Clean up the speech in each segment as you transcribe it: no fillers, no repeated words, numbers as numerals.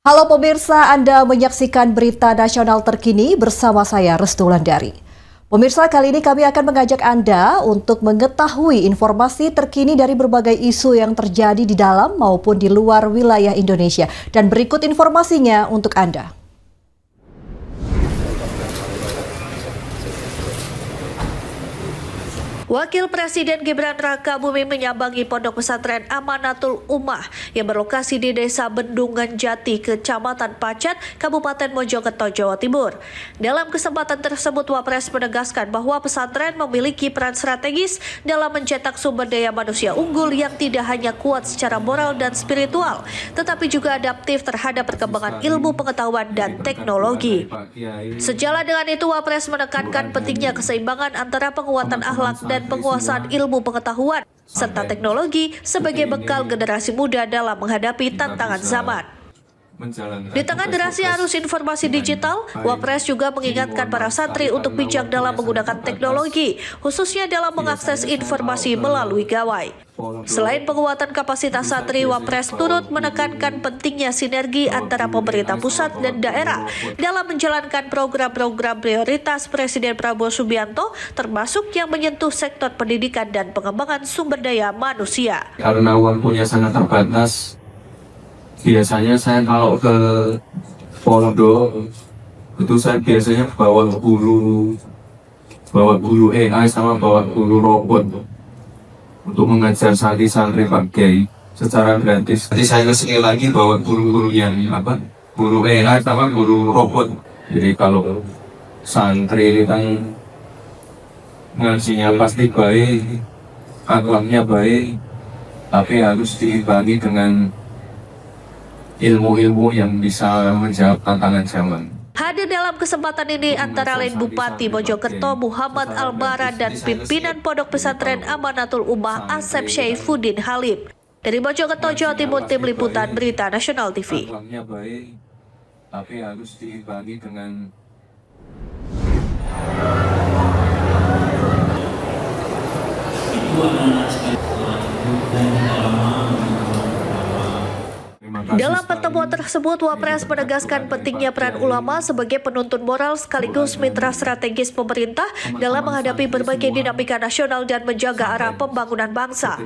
Halo pemirsa, Anda menyaksikan berita nasional terkini bersama saya Restu Wulandari. Pemirsa, kali ini kami akan mengajak Anda untuk mengetahui informasi terkini dari berbagai isu yang terjadi di dalam maupun di luar wilayah Indonesia. Dan berikut informasinya untuk Anda. Wakil Presiden Gibran Rakabuming menyambangi Pondok Pesantren Amanatul Ummah yang berlokasi di Desa Bendungan Jati, Kecamatan Pacat, Kabupaten Mojokerto, Jawa Timur. Dalam kesempatan tersebut, Wapres menegaskan bahwa pesantren memiliki peran strategis dalam mencetak sumber daya manusia unggul yang tidak hanya kuat secara moral dan spiritual, tetapi juga adaptif terhadap perkembangan ilmu pengetahuan dan teknologi. Sejalan dengan itu, Wapres menekankan pentingnya keseimbangan antara penguatan akhlak dan penguasaan ilmu pengetahuan serta teknologi sebagai bekal generasi muda dalam menghadapi tantangan zaman. Di tengah derasnya arus informasi digital, Wapres juga mengingatkan para santri untuk bijak dalam menggunakan teknologi, khususnya dalam mengakses informasi melalui gawai. Selain penguatan kapasitas santri, Wapres turut menekankan pentingnya sinergi antara pemerintah pusat dan daerah dalam menjalankan program-program prioritas Presiden Prabowo Subianto, termasuk yang menyentuh sektor pendidikan dan pengembangan sumber daya manusia. Karena waktunya sangat terbatas, biasanya saya kalau ke pondok itu saya biasanya bawa guru AI sama bawa guru robot untuk mengajar santri-santri Pak Kiai secara gratis. Nanti saya kesini lagi bawa guru-guru yang guru AI sama guru robot. Jadi kalau santri kan ngajinya pasti baik, akhlaknya baik, tapi harus diimbangi dengan ilmu-ilmu yang bisa menjawab tantangan zaman. Hadir dalam kesempatan ini antara lain Bupati Mojokerto Muhammad Albara dan pimpinan Pondok Pesantren Amanatul Ummah Asep Syaifuddin Halim. Dari Mojokerto, Jawa Timur, Tim Liputan Berita Nasional TV. Akhlaknya baik, tapi harus diimbangi dengan Dalam pertemuan tersebut, Wapres menegaskan pentingnya peran ulama sebagai penuntun moral sekaligus mitra strategis pemerintah dalam menghadapi berbagai dinamika nasional dan menjaga arah pembangunan bangsa.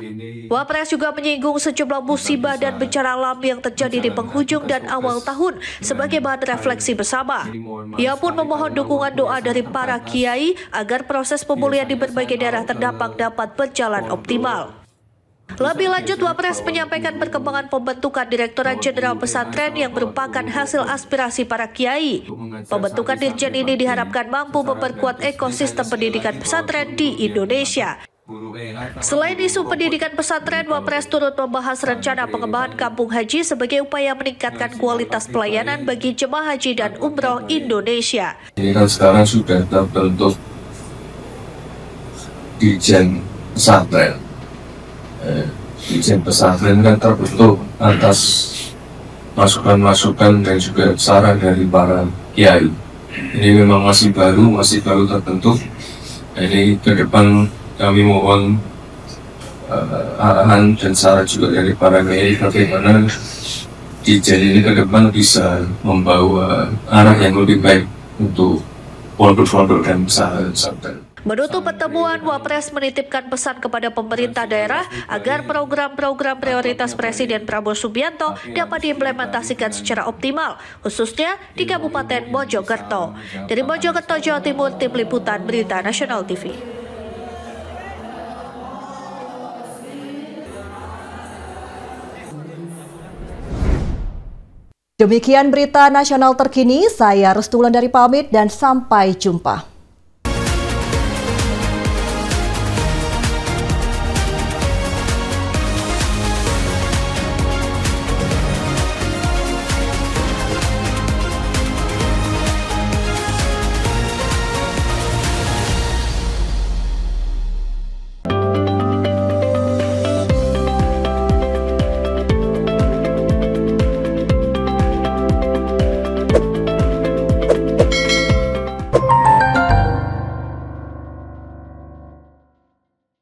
Wapres juga menyinggung sejumlah musibah dan bencana alam yang terjadi di penghujung dan awal tahun sebagai bahan refleksi bersama. Ia pun memohon dukungan doa dari para kiai agar proses pemulihan di berbagai daerah terdampak dapat berjalan optimal. Lebih lanjut, Wapres menyampaikan perkembangan pembentukan Direktorat Jenderal Pesantren yang merupakan hasil aspirasi para kiai. Pembentukan Dirjen ini diharapkan mampu memperkuat ekosistem pendidikan pesantren di Indonesia. Selain isu pendidikan pesantren, Wapres turut membahas rencana pengembangan kampung haji sebagai upaya meningkatkan kualitas pelayanan bagi jemaah haji dan umroh Indonesia. Ini kan sekarang sudah terbentuk Dirjen Pesantren. Dirjen Pesantren kan terbentuk atas masukan-masukan dan juga saran dari para kiai. Ini memang masih baru terbentuk. Ini ke depan kami mohon arahan dan saran juga dari para kiai bagaimana Dirjen ini ke depan bisa membawa arah yang lebih baik untuk pondok-pondok dan pesantren. Menutup pertemuan, Wapres menitipkan pesan kepada pemerintah daerah agar program-program prioritas Presiden Prabowo Subianto dapat diimplementasikan secara optimal, khususnya di Kabupaten Mojokerto. Dari Mojokerto, Jawa Timur, Tim Liputan Berita Nasional TV. Demikian berita nasional terkini, saya Restu Wulandari pamit dan sampai jumpa.